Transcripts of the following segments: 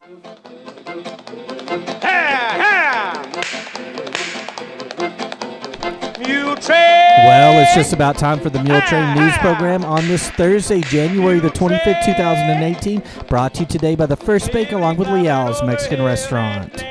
Muletrain! Well, it's just about time for the Muletrain news program on this Thursday, January the 25th, 2018. Brought to you today by the First Bake along with Leal's Mexican Restaurant.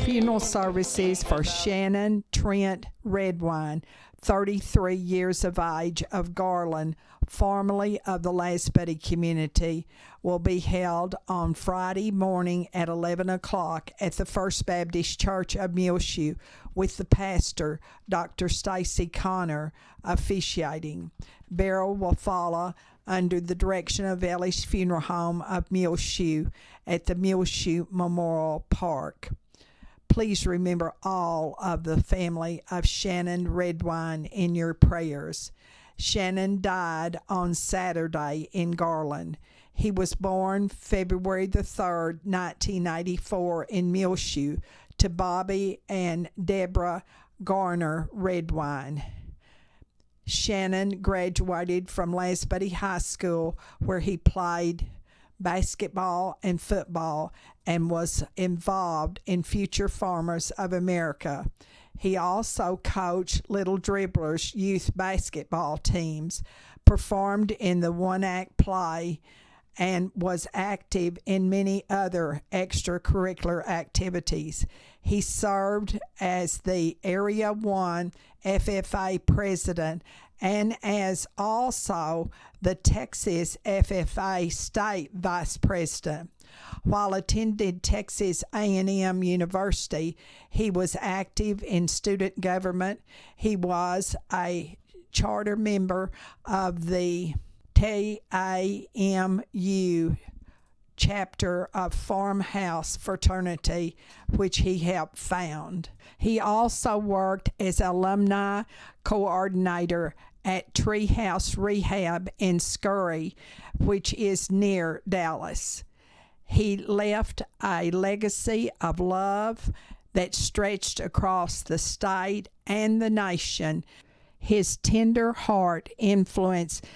Funeral services for Shannon Trent Redwine, 33 years of age, of Garland, formerly of the Last Buddy community, will be held on Friday morning at 11 o'clock at the First Baptist Church of Muleshoe, with the pastor, Dr. Stacy Connor, officiating. Burial will follow under the direction of Ellie's Funeral Home of Muleshoe at the Muleshoe Memorial Park. Please remember all of the family of Shannon Redwine in your prayers. Shannon died on Saturday in Garland. He was born February the 3rd, 1984 in Muleshoe to Bobby and Deborah Garner Redwine. Shannon graduated from Last Buddy High School, where he played basketball and football and was involved in Future Farmers of America. He also coached Little Dribblers youth basketball teams, performed in the one-act play, and was active in many other extracurricular activities. He served as the Area 1 FFA president and as also the Texas FFA state vice president. While attending Texas A&M University, he was active in student government. He was a charter member of the TAMU chapter of Farmhouse Fraternity, which he helped found. He also worked as alumni coordinator at Treehouse Rehab in Scurry, which is near Dallas. He left a legacy of love that stretched across the state and the nation. His tender heart influenced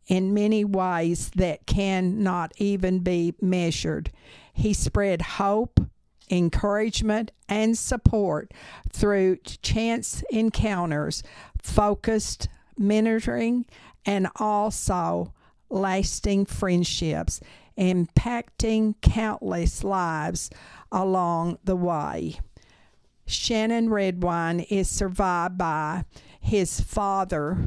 in many ways that cannot even be measured. He spread hope, encouragement, and support through chance encounters, focused mentoring, and also lasting friendships, impacting countless lives along the way. Shannon Redwine is survived by his father,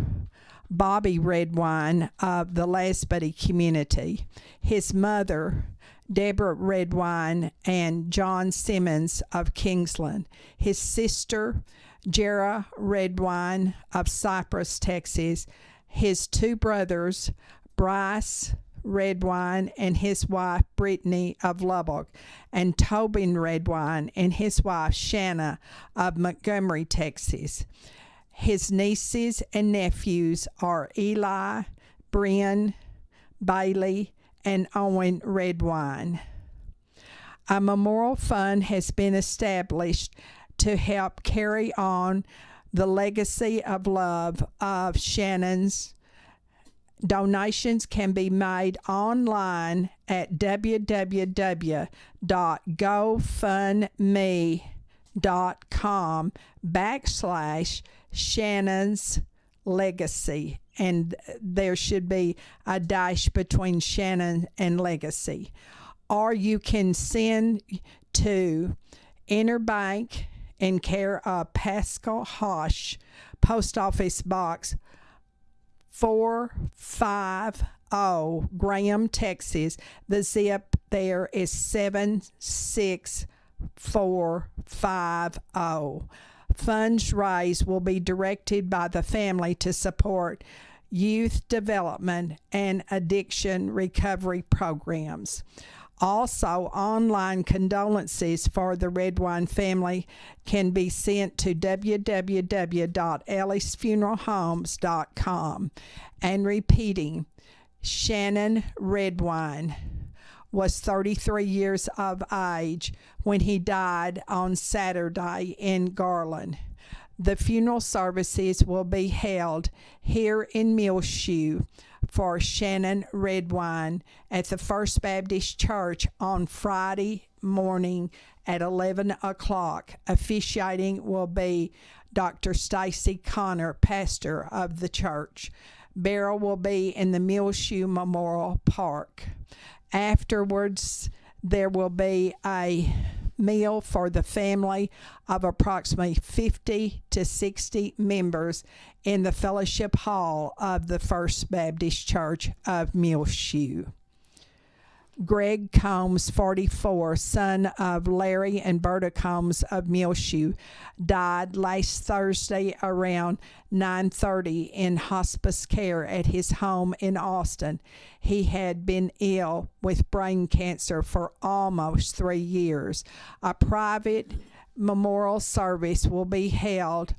Bobby Redwine of the Last Buddy community, his mother, Deborah Redwine, and John Simmons of Kingsland, his sister, Jera Redwine of Cypress, Texas, his two brothers, Bryce Redwine and his wife, Brittany of Lubbock, and Tobin Redwine and his wife, Shanna of Montgomery, Texas. His nieces and nephews are Eli, Bryn, Bailey, and Owen Redwine. A memorial fund has been established to help carry on the legacy of love of Shannon's. Donations can be made online at www.gofundme.com/Shannon's Legacy. And there should be a dash between Shannon and Legacy. Or you can send to Interbank in care of Pascal Hosh, Post Office Box 450, Graham, Texas. The zip there is 76450. Funds raised will be directed by the family to support youth development and addiction recovery programs. Also, online condolences for the Redwine family can be sent to www.ellisfuneralhomes.com. And repeating, Shannon Redwine was 33 years of age when he died on Saturday in Garland. The funeral services will be held here in Muleshoe for Shannon Redwine at the First Baptist Church on Friday morning at 11 o'clock. Officiating will be Dr. Stacy Connor, pastor of the church. Burial will be in the Muleshoe Memorial Park. Afterwards, there will be a meal for the family of approximately 50 to 60 members in the Fellowship Hall of the First Baptist Church of Muleshoe. Greg Combs, 44, son of Larry and Berta Combs of Muleshoe, died last Thursday around 9:30 in hospice care at his home in Austin. He had been ill with brain cancer for almost 3 years. A private memorial service will be held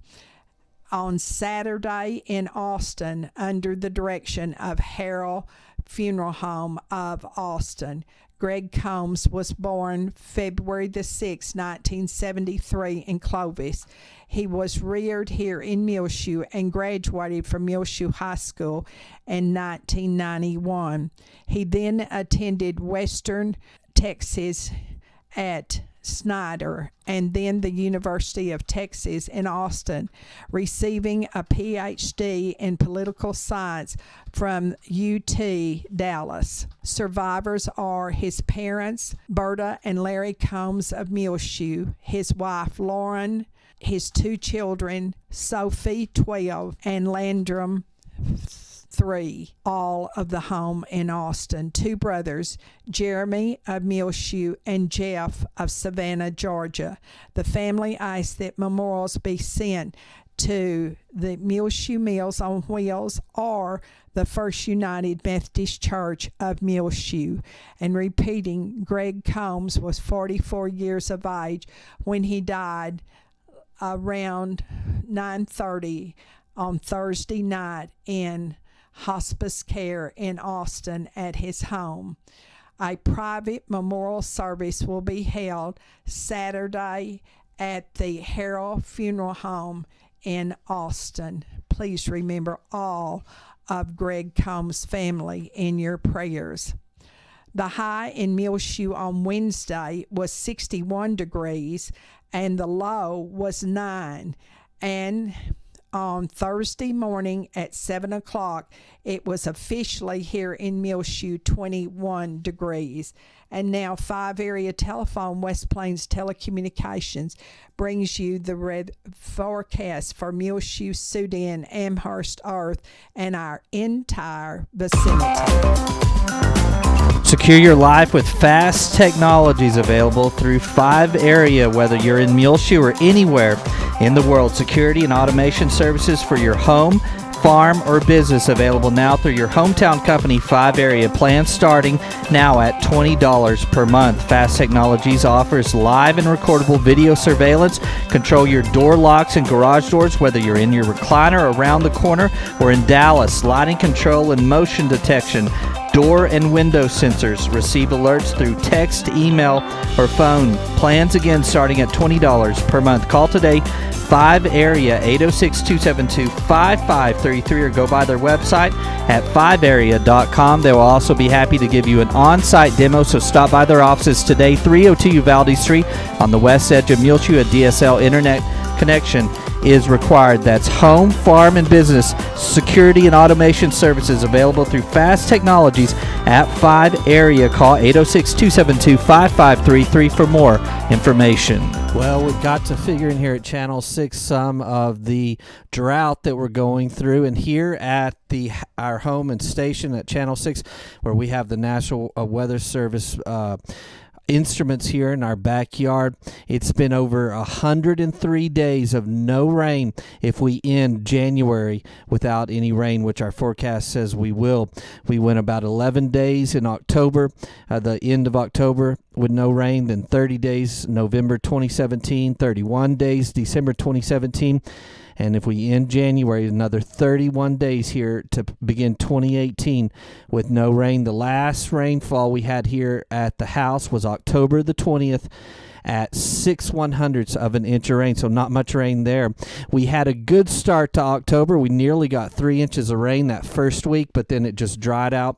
on Saturday in Austin under the direction of Harold Funeral Home of Austin. Greg Combs was born February the 6th, 1973 in Clovis. He was reared here in Muleshoe and graduated from Muleshoe High School in 1991. He then attended Western Texas at Snyder and then the University of Texas in Austin, receiving a PhD in political science from UT Dallas. Survivors are his parents, Berta and Larry Combs of Muleshoe, his wife Lauren, his 2 children, Sophie, 12, and Landrum, 3, all of the home in Austin. 2 brothers, Jeremy of Muleshoe and Jeff of Savannah, Georgia. The family asks that memorials be sent to the Muleshoe Meals on Wheels or the First United Methodist Church of Muleshoe. And repeating, Greg Combs was 44 years of age when he died around 9:30 on Thursday night in hospice care in Austin at his home. A private memorial service will be held Saturday at the Harold Funeral Home in Austin. Please remember all of Greg Combs' family in your prayers. The high in Muleshoe on Wednesday was 61 degrees and the low was 9. And on Thursday morning at 7 o'clock, it was officially here in Muleshoe 21 degrees. And now 5 Area Telephone, West Plains Telecommunications, brings you the forecast for Muleshoe, Sudan, Amherst, Earth, and our entire vicinity. Secure your life with fast technologies available through 5 Area, whether you're in Muleshoe or anywhere in the world. Security and automation services for your home, farm, or business available now through your hometown company, 5 Area. Plans starting now at $20 per month. Fast Technologies offers live and recordable video surveillance. Control your door locks and garage doors, whether you're in your recliner around the corner or in Dallas. Lighting control and motion detection. Door and window sensors. Receive alerts through text, email, or phone. Plans again starting at $20 per month. Call today, 5 Area, 806-272-5533, or go by their website at 5area.com. They will also be happy to give you an on-site demo, so stop by their offices today, 302 Uvalde Street on the west edge of Muleshoe. A DSL internet connection is required. That's home, farm, and business security and automation services available through Fast Technologies at 5 Area. Call 806-272-5533 for more information. Well, we've got to figure in here at Channel 6 some of the drought that we're going through. And here at our home and station at Channel 6, where we have the National Weather Service instruments here in our backyard, it's been over 103 days of no rain if we end January without any rain, which our forecast says we will. We went about 11 days in October, the end of October, with no rain, then 30 days November 2017, 31 days December 2017, And if we end January, another 31 days here to begin 2018 with no rain. The last rainfall we had here at the house was October the 20th at 6/100ths of an inch of rain, so not much rain there. We had a good start to October. We nearly got 3 inches of rain that first week, but then it just dried out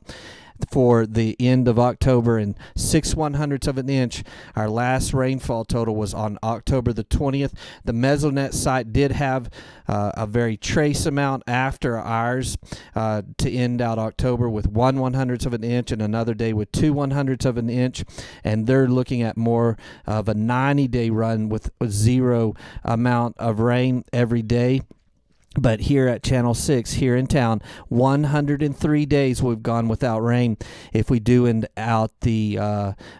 for the end of October, and 6/100ths of an inch. Our last rainfall total was on October the 20th. The Mesonet site did have a very trace amount after ours to end out October with 1/100ths of an inch, and another day with 2/100ths of an inch, and they're looking at more of a 90-day run with zero amount of rain every day. But here at Channel 6, here in town, 103 days we've gone without rain. If we do end out the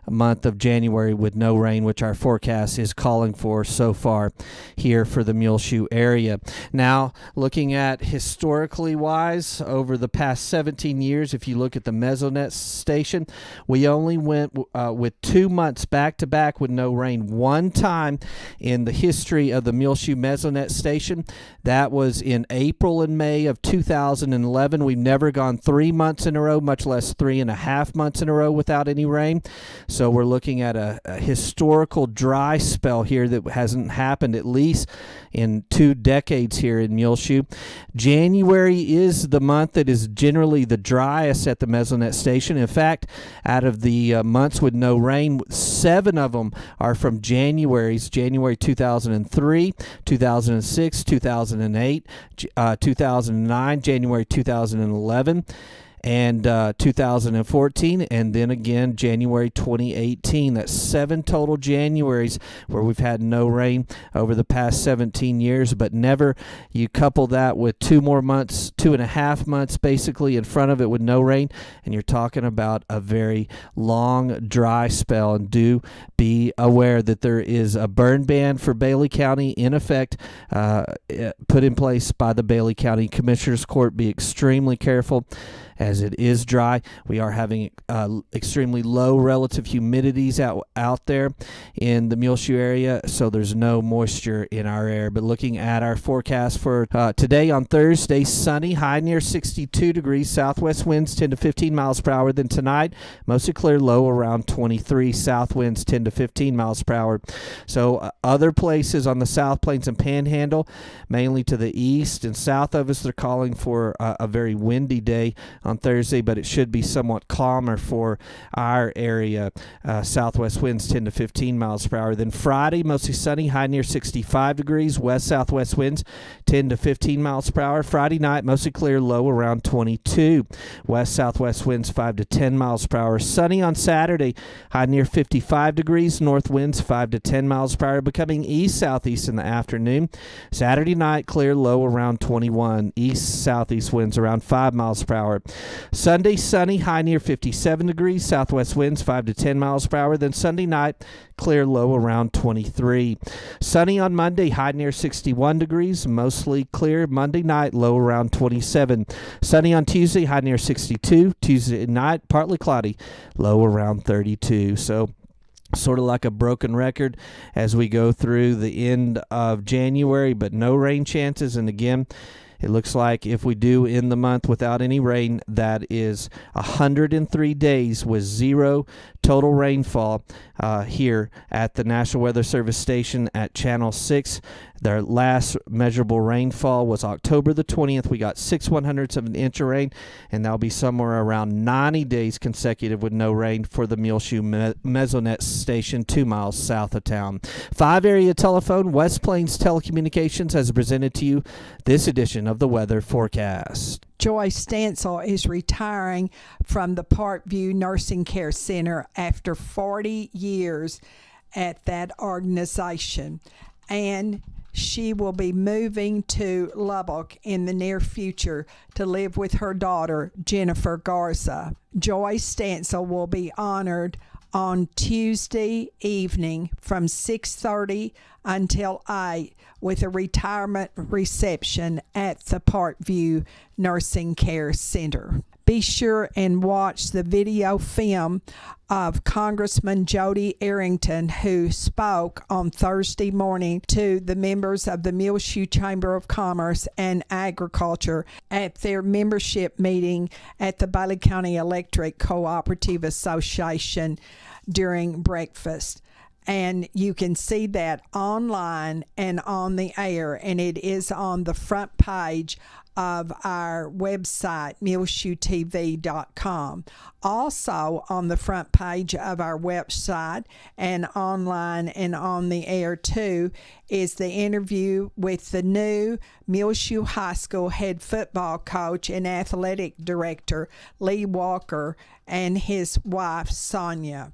month of January with no rain, which our forecast is calling for so far here for the Muleshoe area. Now, looking at historically wise, over the past 17 years, if you look at the Mesonet station, we only went with 2 months back-to-back with no rain. One time in the history of the Muleshoe Mesonet station, that was in April and May of 2011. We've never gone 3 months in a row, much less 3.5 months in a row without any rain. So we're looking at a historical dry spell here that hasn't happened at least in 2 decades here in Muleshoe. January is the month that is generally the driest at the Mesonet station. In fact, out of the months with no rain, 7 of them are from January 2003, 2006, 2008, 2009, January 2011, and 2014, and then again January 2018. That's 7 total Januaries where we've had no rain over the past 17 years, but never you couple that with 2 more months, 2.5 months basically in front of it with no rain, and you're talking about a very long dry spell. And do be aware that there is a burn ban for Bailey County in effect, put in place by the Bailey County Commissioners Court. Be extremely careful as it is dry. We are having extremely low relative humidities out there in the Muleshoe area, so there's no moisture in our air. But looking at our forecast for today on Thursday, sunny, high near 62 degrees, southwest winds 10 to 15 miles per hour. Then tonight, mostly clear, low around 23, south winds 10 to 15 miles per hour. So other places on the South Plains and Panhandle, mainly to the east and south of us, they're calling for a very windy day on Thursday, but it should be somewhat calmer for our area. Southwest winds 10 to 15 miles per hour. Then Friday, mostly sunny, high near 65 degrees, west-southwest winds 10 to 15 miles per hour. Friday night, mostly clear, low around 22. West-southwest winds 5 to 10 miles per hour. Sunny on Saturday, high near 55 degrees, north winds 5 to 10 miles per hour, becoming east-southeast in the afternoon. Saturday night, clear, low around 21. East-southeast winds around 5 miles per hour. Sunday, sunny, high near 57 degrees, southwest winds 5 to 10 miles per hour. Then Sunday night, clear, low around 23. Sunny on Monday, high near 61 degrees, mostly clear. Monday night, low around 27. Sunny on Tuesday, high near 62. Tuesday night, partly cloudy, low around 32. So sort of like a broken record as we go through the end of January, but no rain chances. And again, it looks like if we do end the month without any rain, that is 103 days with zero total rainfall here at the National Weather Service station at Channel 6. Their last measurable rainfall was October the 20th. We got 6/100ths of an inch of rain, and that'll be somewhere around 90 days consecutive with no rain for the Muleshoe Mesonet station 2 miles south of town. 5-area telephone, West Plains Telecommunications has presented to you this edition of the weather forecast. Joy Stansel is retiring from the Parkview Nursing Care Center after 40 years at that organization, and she will be moving to Lubbock in the near future to live with her daughter, Jennifer Garza. Joy Stansel will be honored on Tuesday evening from 6:30 until 8 with a retirement reception at the Parkview Nursing Care Center. Be sure and watch the video film of Congressman Jody Arrington, who spoke on Thursday morning to the members of the Muleshoe Chamber of Commerce and Agriculture at their membership meeting at the Bailey County Electric Cooperative Association during breakfast. And you can see that online and on the air, and it is on the front page of our website, muleshoetv.com. Also on the front page of our website and online and on the air too is the interview with the new Muleshoe High School head football coach and athletic director, Lee Walker, and his wife, Sonia.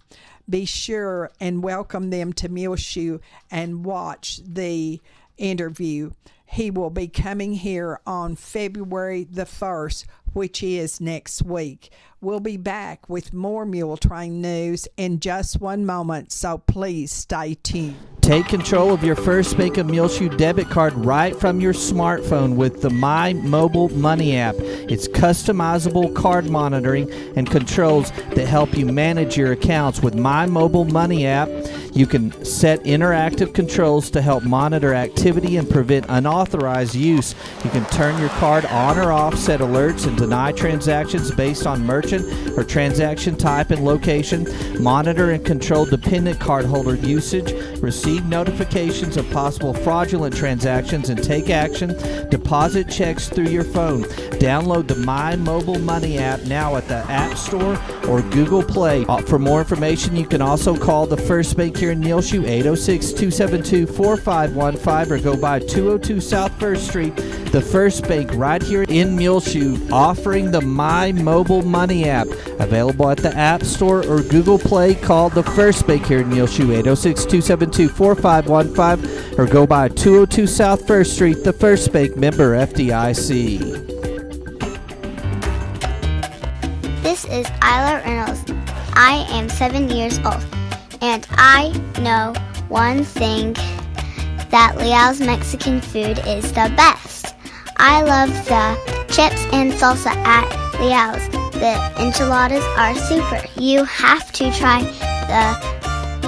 Be sure and welcome them to Muleshoe and watch the interview. He will be coming here on February the 1st, which is next week. We'll be back with more Muletrain news in just one moment, so please stay tuned. Take control of your First Bank of Muleshoe debit card right from your smartphone with the My Mobile Money app. It's customizable card monitoring and controls that help you manage your accounts. With My Mobile Money app, you can set interactive controls to help monitor activity and prevent unauthorized use. You can turn your card on or off, set alerts, and deny transactions based on merchant or transaction type and location, monitor and control dependent cardholder usage, receive notifications of possible fraudulent transactions, and take action, deposit checks through your phone. Download the My Mobile Money app now at the App Store or Google Play. For more information, you can also call the First Bank here in Muleshoe, 806-272-4515, or go by 202 South 1st Street. The First Bank right here in Muleshoe, offering the My Mobile Money app. Available at the App Store or Google Play. Call the First Bank here in Muleshoe, 806-272-4515, or go by 202 South 1st Street. The First Bank, member FDIC. This is Isla Reynolds. I am 7 years old, and I know one thing, that Leal's Mexican food is the best. I love the chips and salsa at Leal's. The enchiladas are super. You have to try the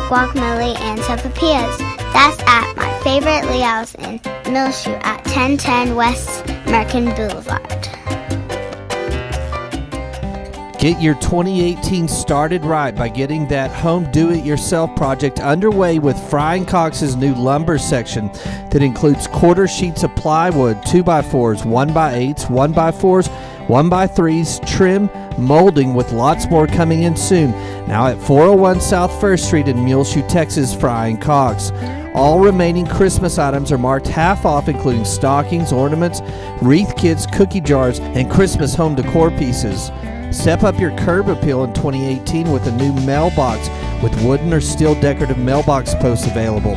guacamole and sopapillas. That's at my favorite Leal's in Muleshoe at 1010 West American Boulevard. Get your 2018 started right by getting that home do-it-yourself project underway with Frying Cox's new lumber section that includes quarter sheets of plywood, 2x4s, 1x8s, 1x4s, 1x3s, trim, molding, with lots more coming in soon. Now at 401 South 1st Street in Muleshoe, Texas, Frying Cox. All remaining Christmas items are marked half off, including stockings, ornaments, wreath kits, cookie jars, and Christmas home decor pieces. Step up your curb appeal in 2018 with a new mailbox with wooden or steel decorative mailbox posts available.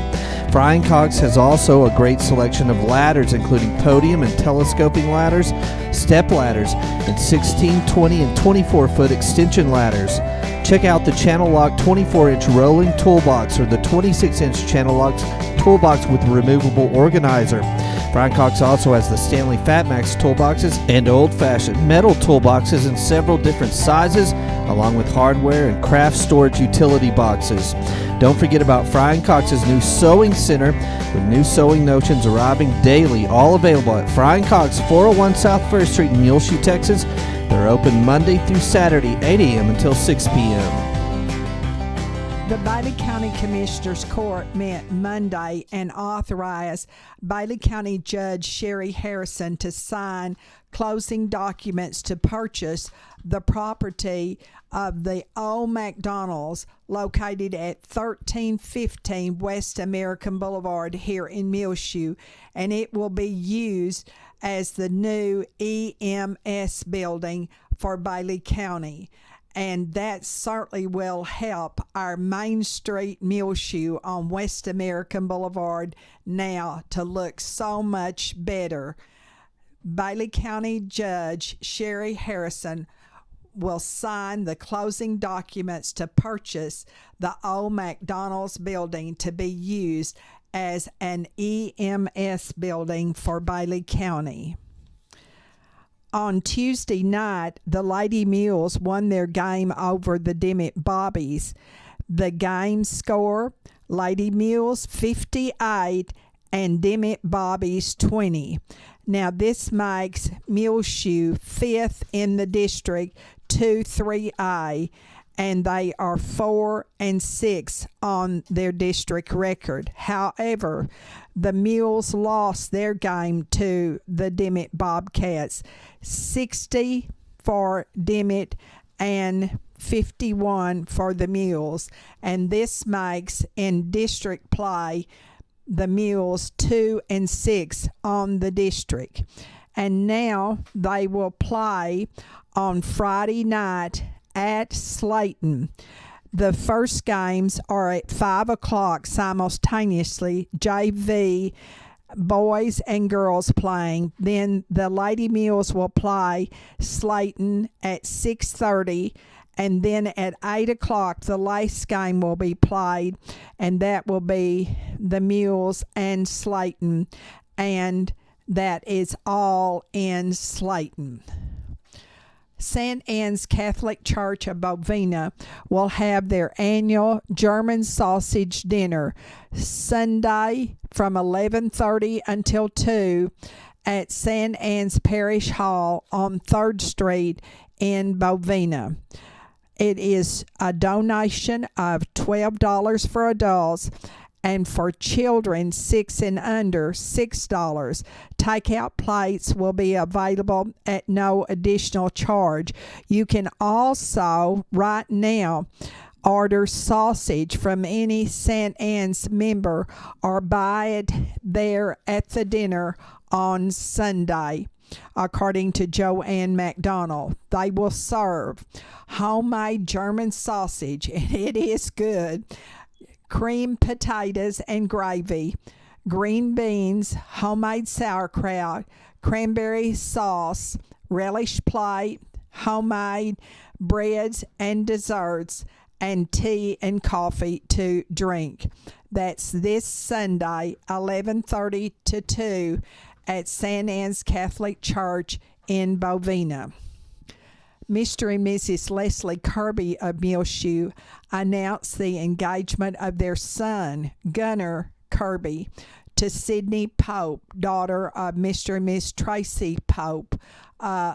Frying Cox has also a great selection of ladders, including podium and telescoping ladders, step ladders, and 16, 20, and 24-foot extension ladders. Check out the Channel Lock 24-inch rolling toolbox or the 26-inch Channel Lock toolbox with removable organizer. Frying Cox also has the Stanley Fatmax toolboxes and old-fashioned metal toolboxes in several different sizes, along with hardware and craft storage utility boxes. Don't forget about Frying Cox's new sewing center, with new sewing notions arriving daily, all available at Frying Cox, 401 South 1st Street in Muleshoe, Texas. They're open Monday through Saturday, 8 a.m. until 6 p.m. The Bailey County Commissioners Court met Monday and authorized Bailey County Judge Sherry Harrison to sign closing documents to purchase the property of the old McDonald's located at 1315 West American Boulevard here in Muleshoe, and it will be used as the new EMS building for Bailey County. And that certainly will help our Main Street Muleshoe on West American Boulevard now to look so much better. Bailey County Judge Sherry Harrison will sign the closing documents to purchase the old McDonald's building to be used as an EMS building for Bailey County. On Tuesday night, the Lady Mules won their game over the Dimmitt Bobbies. The game score, Lady Mules 58 and Dimmitt Bobbies 20. Now this makes Muleshoe 5th in the district 2-3A, and they are 4-6 on their district record. However, the Mules lost their game to the Dimmitt Bobcats, 60 for Dimmitt and 51 for the Mules, and this makes in district play the Mules 2-6 on the district. And now they will play on Friday night at Slayton. The first games are at 5 o'clock simultaneously, JV boys and girls playing. Then the Lady Mules will play Slayton at 6:30, and then at 8 o'clock the last game will be played, and that will be the Mules and Slayton, and that is all in Slayton. St. Anne's Catholic Church of Bovina will have their annual German sausage dinner Sunday from 11:30 until 2 at St. Anne's Parish Hall on 3rd Street in Bovina. It is a donation of $12 for adults, and for children 6 and under, $6. Takeout plates will be available at no additional charge. You can also, right now, order sausage from any St. Anne's member or buy it there at the dinner on Sunday. According to Joanne McDonald, they will serve homemade German sausage, and it is good, creamed potatoes and gravy, green beans, homemade sauerkraut, cranberry sauce, relish plate, homemade breads and desserts, and tea and coffee to drink. That's this Sunday, 11:30 to 2 at St. Anne's Catholic Church in Bovina. Mr. and Mrs. Leslie Kirby of Muleshoe announced the engagement of their son, Gunnar Kirby, to Sydney Pope, daughter of Mr. and Miss Tracy Pope,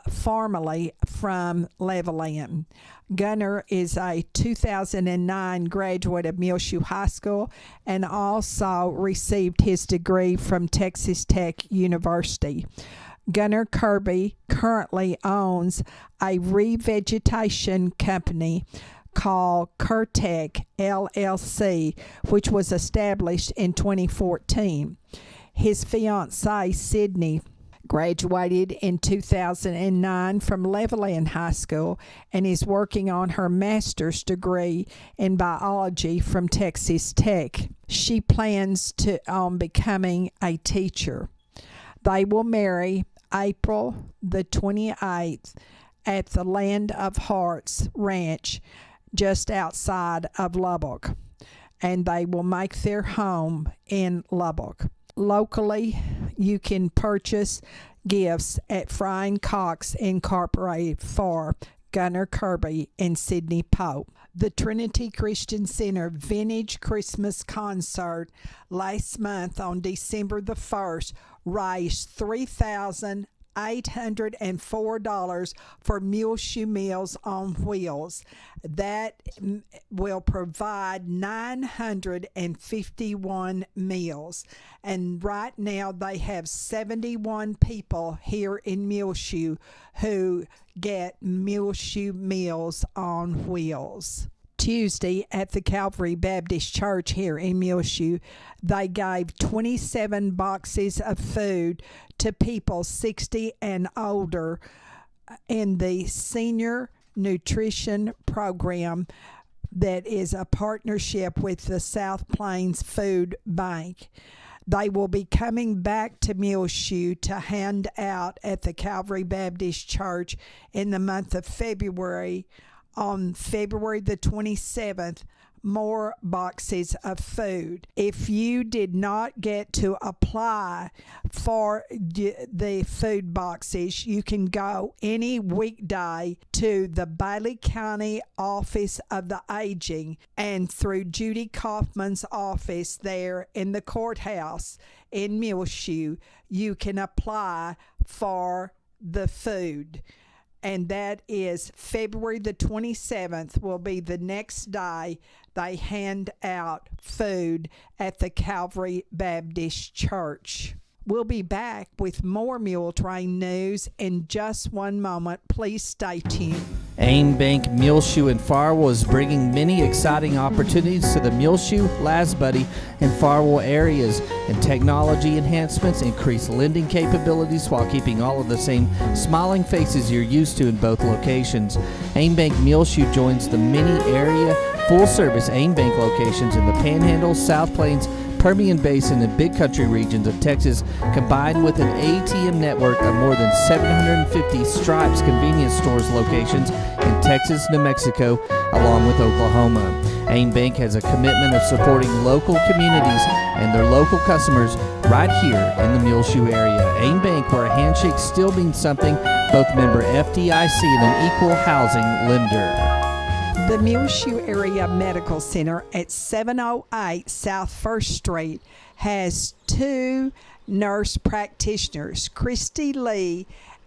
formerly from Levelland. Gunnar is a 2009 graduate of Muleshoe High School and also received his degree from Texas Tech University. Gunnar Kirby currently owns a revegetation company called Curtec LLC, which was established in 2014. His fiancée, Sydney, graduated in 2009 from Levelland High School and is working on her master's degree in biology from Texas Tech. She plans on becoming a teacher. They will marry April the 28th at the Land of Hearts Ranch just outside of Lubbock, and they will make their home in Lubbock. Locally, you can purchase gifts at Frying Cox Incorporated for Gunnar Kirby and Sydney Pope. The Trinity Christian Center Vintage Christmas Concert last month on December the 1st raised $3,804 for Muleshoe Meals on Wheels. That will provide 951 meals. And right now they have 71 people here in Muleshoe who get Muleshoe Meals on Wheels. Tuesday at the Calvary Baptist Church here in Muleshoe, they gave 27 boxes of food to people 60 and older in the Senior Nutrition Program that is a partnership with the South Plains Food Bank. They will be coming back to Muleshoe to hand out at the Calvary Baptist Church in the month of February, on February the 27th, more boxes of food. If you did not get to apply for the food boxes, you can go any weekday to the Bailey County Office of the Aging and through Judy Kaufman's office there in the courthouse in Muleshoe, you can apply for the food. And that is February the 27th will be the next day they hand out food at the Calvary Baptist Church. We'll be back with more Muletrain news in just one moment. Please stay tuned. AIM Bank Muleshoe and Farwell is bringing many exciting opportunities to the Muleshoe, Lasbuddy, and Farwell areas, and technology enhancements increase lending capabilities while keeping all of the same smiling faces you're used to in both locations. AIM Bank Muleshoe joins the many area full-service AIM Bank locations in the Panhandle, South Plains, Permian Basin, and Big Country regions of Texas, combined with an ATM network of more than 750 Stripes convenience stores locations in Texas, New Mexico, along with Oklahoma. AIM Bank has a commitment of supporting local communities and their local customers right here in the Muleshoe area. AIM Bank, where a handshake still means something, both member FDIC and an equal housing lender. The Muleshoe Area Medical Center at 708 South 1st Street has two nurse practitioners, Christy Lee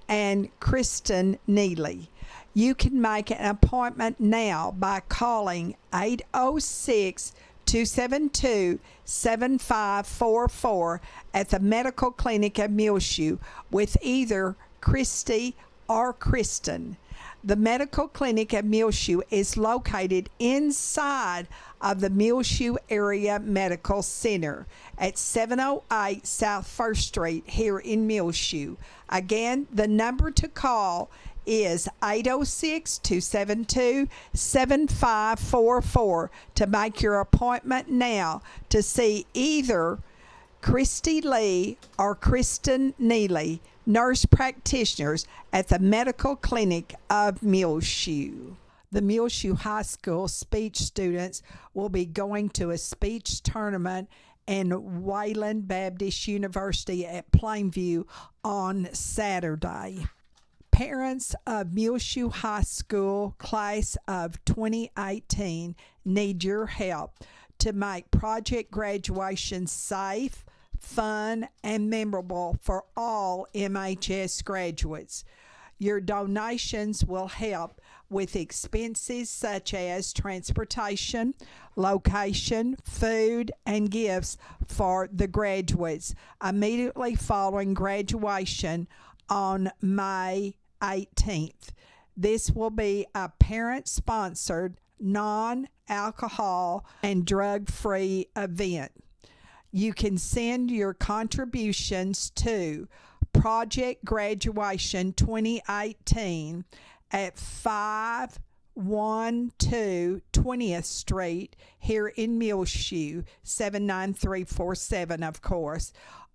and Kristen Neely. You can make an appointment now by calling 806-272-7544 at the Medical Clinic at Muleshoe with either Christy or Kristen. The Medical Clinic at Muleshoe is located inside of the Muleshoe Area Medical Center at 708 South 1st Street here in Muleshoe. Again, the number to call is 806-272-7544 to make your appointment now to see either Christy Lee or Kristen Neely, nurse practitioners at the Medical Clinic of Muleshoe. The Muleshoe High School speech students will be going to a speech tournament in Wayland Baptist University at Plainview on Saturday. Parents of Muleshoe High School class of 2018 need your help to make project graduation safe, fun, and memorable for all MHS graduates. Your donations will help with expenses such as transportation, location, food, and gifts for the graduates immediately following graduation on May 18th. This will be a parent-sponsored, non-alcohol and drug-free event. You can send your contributions to Project Graduation 2018 at 512 20th Street here in Muleshoe, 79347, of course.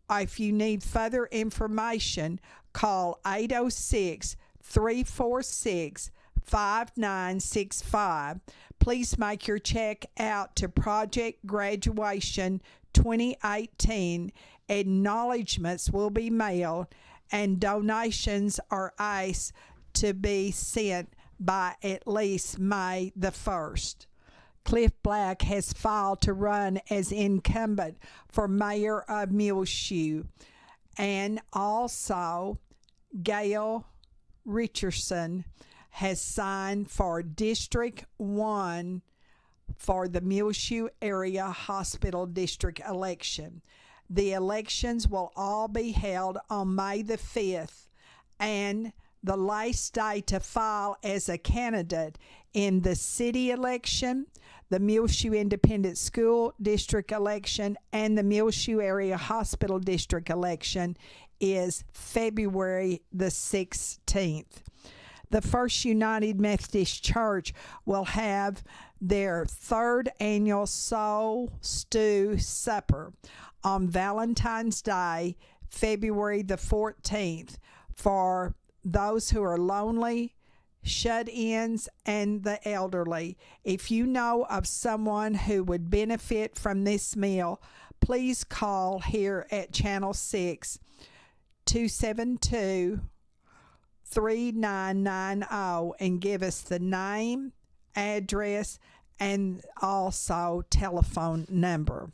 If you need further information, call 806-346-5965. Please make your check out to Project Graduation 2018. Acknowledgments will be mailed and donations are asked to be sent by at least May the 1st. Cliff Black has filed to run as incumbent for mayor of Muleshoe, and also Gail Richardson has signed for District 1 for the Muleshoe Area Hospital District election. The elections will all be held on May the 5th, and the last day to file as a candidate in the city election, the Muleshoe Independent School District election, and the Muleshoe Area Hospital District election is February the 16th. The First United Methodist Church will have their third annual Soul Stew Supper on Valentine's Day, February the 14th, for those who are lonely, shut-ins, and the elderly. If you know of someone who would benefit from this meal, please call here at Channel 6 272-3990 and give us the name, address, and also telephone number.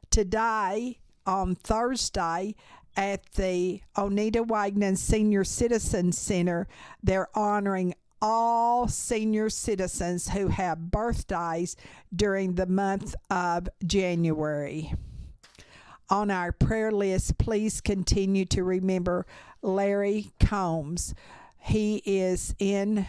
Today, on Thursday, at the Oneida Wagner Senior Citizen Center, they're honoring all senior citizens who have birthdays during the month of January. On our prayer list, please continue to remember Larry Combs. He is in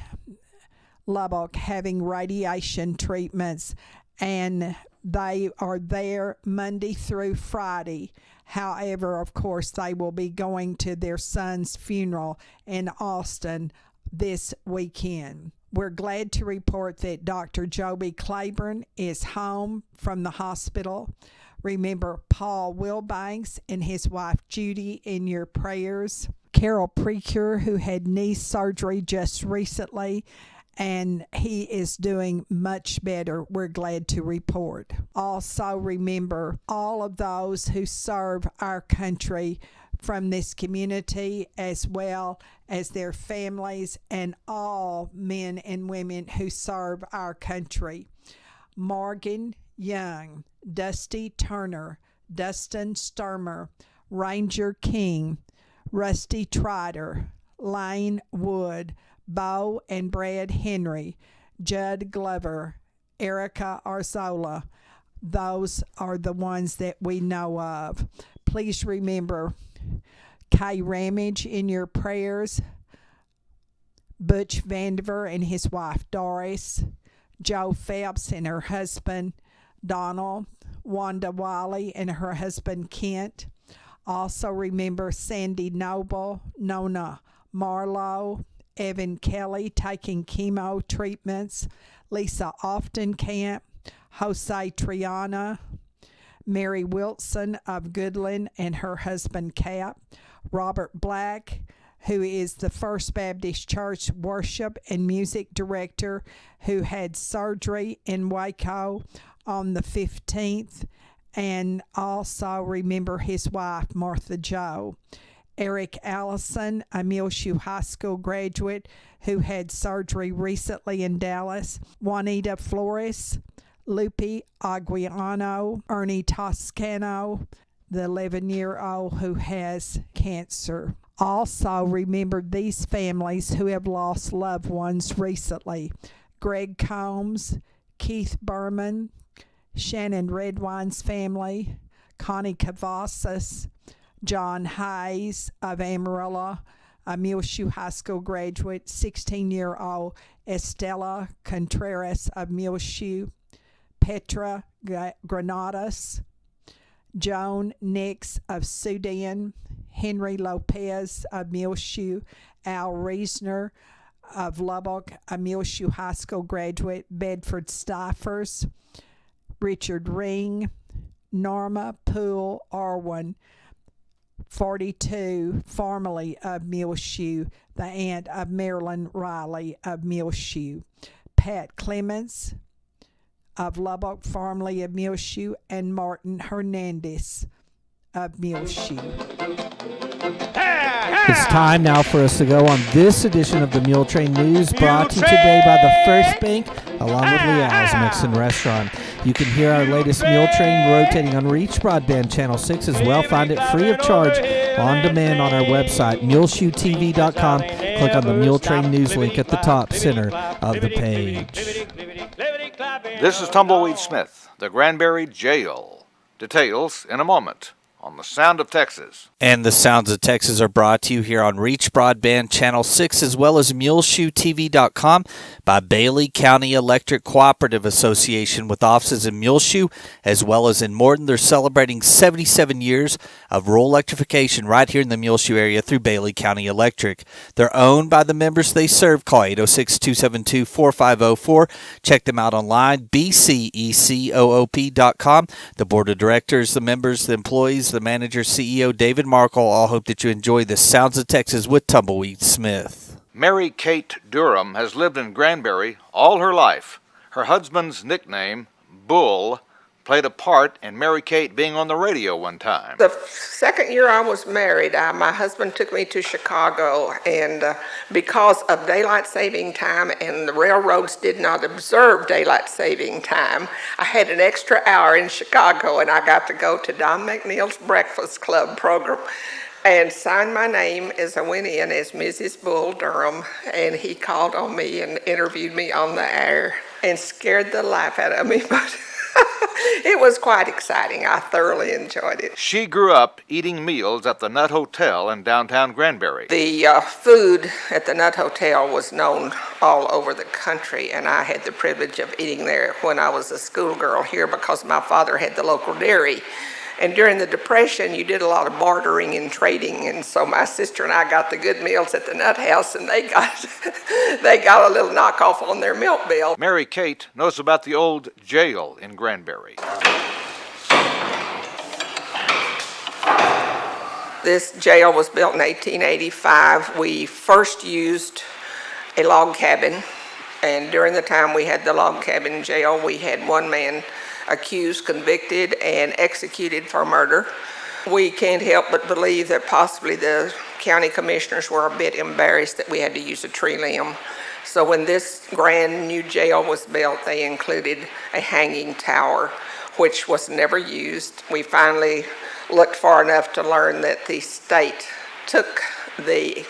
Lubbock having radiation treatments, and they are there Monday through Friday. However, of course, they will be going to their son's funeral in Austin this weekend. We're glad to report that Dr. Joby Claiborne is home from the hospital. Remember Paul Wilbanks and his wife Judy in your prayers. Carol Precure, who had knee surgery just recently, and he is doing much better, we're glad to report. Also remember all of those who serve our country from this community, as well as their families and all men and women who serve our country. Morgan Young, Dusty Turner, Dustin Sturmer, Ranger King, Rusty Trotter, Lane Wood, Bo and Brad Henry, Judd Glover, Erica Arzola. Those are the ones that we know of. Please remember Kay Ramage in your prayers, Butch Vandiver and his wife Doris, Joe Phelps and her husband Donald, Wanda Wiley and her husband Kent. Also remember Sandy Noble, Nona Marlowe, Evan Kelly taking chemo treatments, Lisa Oftenkamp, Jose Triana, Mary Wilson of Goodland and her husband Cap, Robert Black, who is the First Baptist Church worship and music director, who had surgery in Waco on the 15th, and also remember his wife Martha Joe. Eric Allison, a Muleshoe High School graduate who had surgery recently in Dallas. Juanita Flores, Lupe Aguiano, Ernie Toscano, the 11-year-old who has cancer. Also remember these families who have lost loved ones recently. Greg Combs, Keith Berman, Shannon Redwine's family, Connie Cavasas, John Hayes of Amarillo, a Muleshoe High School graduate, 16-year-old Estella Contreras of Muleshoe, Petra Granados, Joan Nix of Sudan, Henry Lopez of Muleshoe, Al Reisner of Lubbock, a Muleshoe High School graduate, Bedford Stiffers, Richard Ring, Norma Poole Arwin, 42, formerly of Muleshoe, the aunt of Marilyn Riley of Muleshoe, Pat Clements of Lubbock, formerly of Muleshoe, and Martin Hernandez of Muleshoe. It's time now for us to go on this edition of the Muletrain News, brought to you today by the First Bank, along with Leal's Mexican Restaurant. You can hear our latest Muletrain rotating on Reach Broadband Channel 6 as well. Find it free of charge on demand on our website, muleshoetv.com. Click on the Muletrain News link at the top center of the page. This is Tumbleweed Smith, the Granbury Jail. Details in a moment on the Sound of Texas. And the Sounds of Texas are brought to you here on Reach Broadband Channel 6 as well as MuleshoeTV.com by Bailey County Electric Cooperative Association with offices in Muleshoe as well as in Morton. They're celebrating 77 years of rural electrification right here in the Muleshoe area through Bailey County Electric. They're owned by the members they serve. Call 806-272-4504. Check them out online, bcecoop.com. The board of directors, the members, the employees, the manager, CEO, David Markle, all hope that you enjoy the Sounds of Texas with Tumbleweed Smith. Mary Kate Durham has lived in Granbury all her life. Her husband's nickname, Bull, played a part in Mary Kate being on the radio one time. The second year I was married, my husband took me to Chicago, and because of daylight saving time and the railroads did not observe daylight saving time, I had an extra hour in Chicago, and I got to go to Don McNeil's Breakfast Club program and signed my name as I went in as Mrs. Bull Durham, and he called on me and interviewed me on the air and scared the life out of me, but it was quite exciting. I thoroughly enjoyed it. She grew up eating meals at the Nut Hotel in downtown Granbury. The food at the Nut Hotel was known all over the country, and I had the privilege of eating there when I was a schoolgirl here because my father had the local dairy. And during the Depression, you did a lot of bartering and trading, and so my sister and I got the good meals at the Nut House, and they got a little knockoff on their milk bill. Mary Kate knows about the old jail in Granbury. This jail was built in 1885. We first used a log cabin, and during the time we had the log cabin jail, we had one man accused, convicted, and executed for murder. We can't help but believe that possibly the county commissioners were a bit embarrassed that we had to use a tree limb. So when this grand new jail was built, they included a hanging tower, which was never used. We finally looked far enough to learn that the state took the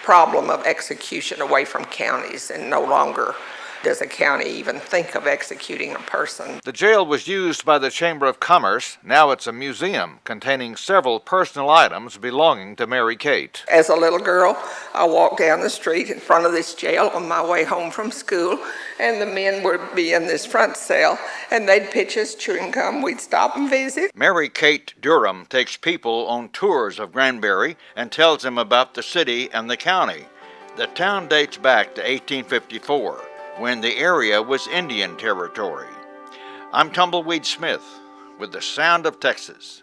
problem of execution away from counties, and no longer does a county even think of executing a person. The jail was used by the Chamber of Commerce. Now it's a museum containing several personal items belonging to Mary Kate. As a little girl, I walked down the street in front of this jail on my way home from school, and the men would be in this front cell, and they'd pitch us chewing gum. We'd stop and visit. Mary Kate Durham takes people on tours of Granbury and tells them about the city and the county. The town dates back to 1854. When the area was Indian territory. I'm Tumbleweed Smith with the Sound of Texas.